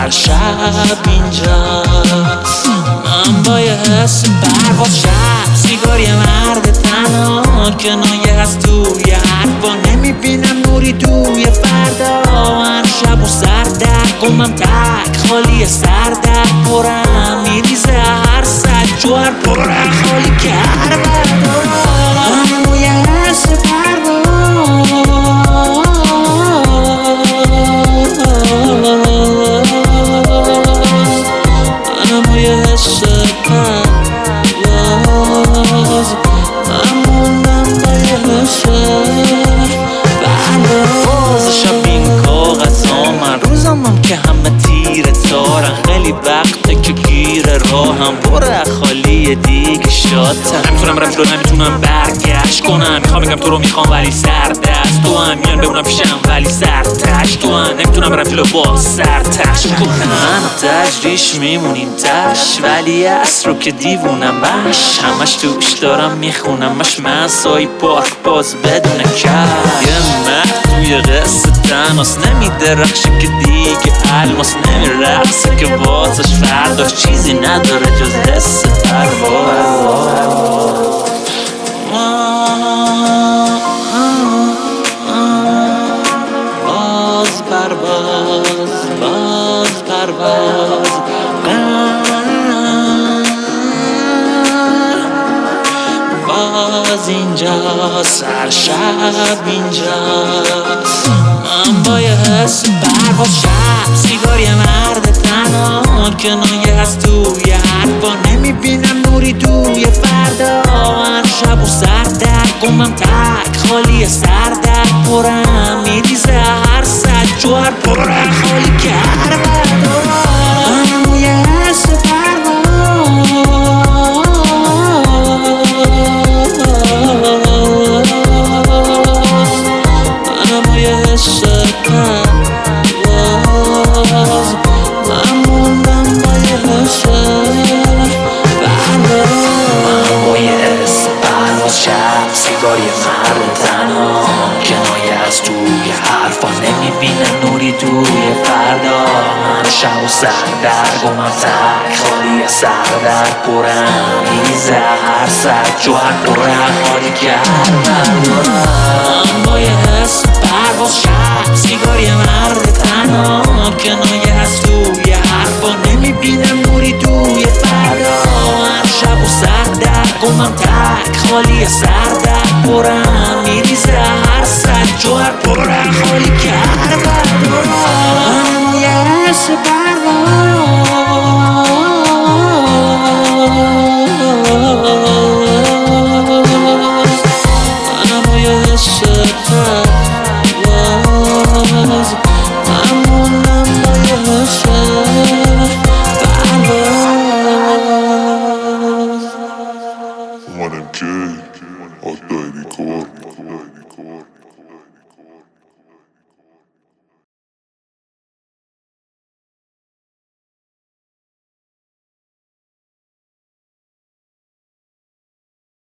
هر شب اینجاست من با یه حس پرواز شب سیگار یه مرد تنها کنایه هست توی حرفا نمیبینم نوری توی فردا هر شب و سردرد قمم تک خالی سردرد پرم میریزه هر سج و هر پرم خالی کرد من با یه حس که همه تیره تارن خیلی وقته که گیره راهم بره خالی دیگه شاتم نمیتونم برم جلو نمیتونم برگشت کنم میخوام بگم تو رو میخوام ولی سردست تو هم میان بمونم پیشم ولی سرتش تو هم نمیتونم برم جلو با سرتش کنم من تجریش میمونیم تش ولی از رو که دیوونم بش همش توش دارم میخونمش من سای پاک باز بدون کش یه مه توی قصه تناس نمیدرخشه که دیگه الماس نمیرقصه که واسش فرداش چیزی نداره جز حس پرواز باز پرواز باز پرواز باز اینجاست هر شب اینجاست من با یه حس پرواز شب سیگار یه مرد تنها کنایه هست توی حرفا نمیبینم نوری توی فردا هر شب و سردرد قمم تک خالی سردرد پرم میریزه هر سج و هر پرم خالی کرد من با یه حس سیگار یه مرد تنها کنایه از توی حرفا نمیبینم نوری توی فردا من شب و سردرد گمم تک خالی سردرد پرم میریزه هر سج و هر پرم خالی کردم من با یه حس پرواز شب سیگار یه مرد تنها کنایه از توی حرفا نمیبینم نوری توی فردا هر شب و سردرد گمم تک خالی سردرد پرم میریزه هر سج و هر پرم خالی کرد من یه حس پرواز